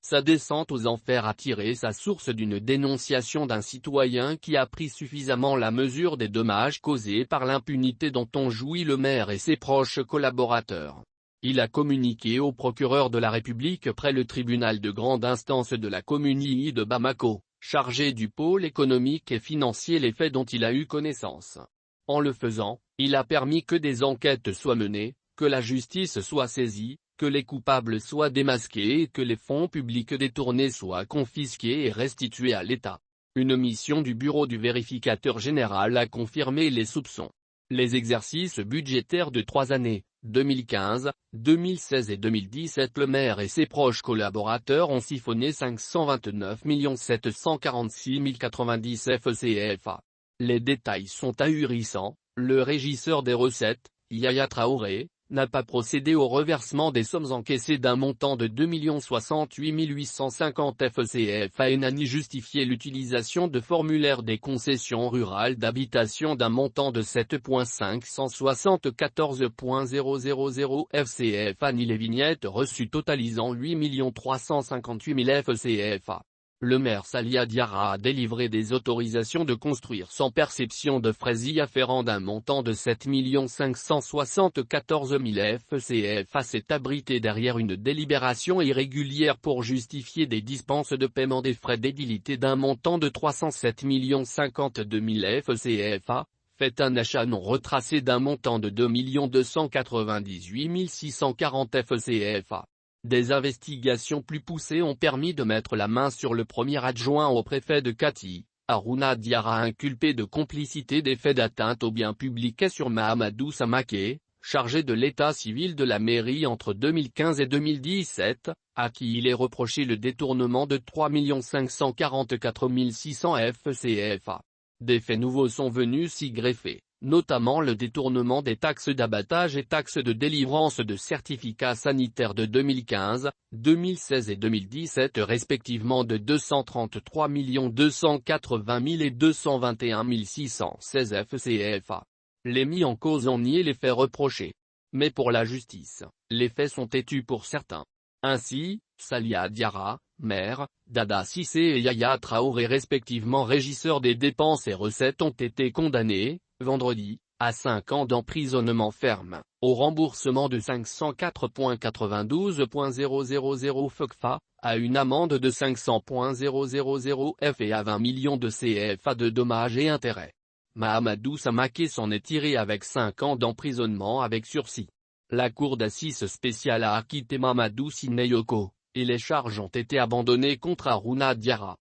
Sa descente aux enfers a tiré sa source d'une dénonciation d'un citoyen qui a pris suffisamment la mesure des dommages causés par l'impunité dont ont joui le maire et ses proches collaborateurs. Il a communiqué au procureur de la République près le tribunal de grande instance de la commune II de Bamako, chargé du pôle économique et financier, les faits dont il a eu connaissance. En le faisant, il a permis que des enquêtes soient menées, que la justice soit saisie, que les coupables soient démasqués et que les fonds publics détournés soient confisqués et restitués à l'État. Une mission du bureau du vérificateur général a confirmé les soupçons. Les exercices budgétaires de 3 années, 2015, 2016 et 2017, le maire et ses proches collaborateurs ont siphonné 529 746 090 FCFA. Les détails sont ahurissants. Le régisseur des recettes, Yaya Traoré, n'a pas procédé au reversement des sommes encaissées d'un montant de 2 068 850 FCFA et n'a ni justifié l'utilisation de formulaires des concessions rurales d'habitation d'un montant de 7,574,000 FCFA ni les vignettes reçues totalisant 8 358 000 FCFA. Le maire Salia Diarra a délivré des autorisations de construire sans perception de frais y afférents d'un montant de 7 574 000 FCFA, s'est abrité derrière une délibération irrégulière pour justifier des dispenses de paiement des frais d'édilité d'un montant de 307 052 000 FCFA, fait un achat non retracé d'un montant de 2 298 640 FCFA. Des investigations plus poussées ont permis de mettre la main sur le premier adjoint au préfet de Kati, Haruna Diarra, inculpé de complicité des faits d'atteinte aux biens publics, et sur Mahamadou Samaké, chargé de l'état civil de la mairie entre 2015 et 2017, à qui il est reproché le détournement de 3 544 600 FCFA. Des faits nouveaux sont venus s'y greffer, notamment le détournement des taxes d'abattage et taxes de délivrance de certificats sanitaires de 2015, 2016 et 2017 respectivement de 233 280 000 et 221 616 FCFA. Les mis en cause ont nié les faits reprochés. Mais pour la justice, les faits sont têtus pour certains. Ainsi, Salia Diarra, maire, Dada Cissé et Yaya Traoré, respectivement régisseurs des dépenses et recettes, ont été condamnés, vendredi, à 5 ans d'emprisonnement ferme, au remboursement de 504,92,000 FCFA, à une amende de 500,000 F et à 20 millions de CFA de dommages et intérêts. Mahamadou Samaké s'en est tiré avec 5 ans d'emprisonnement avec sursis. La cour d'assises spéciale a acquitté Mamadou Sineyoko, et les charges ont été abandonnées contre Haruna Diarra.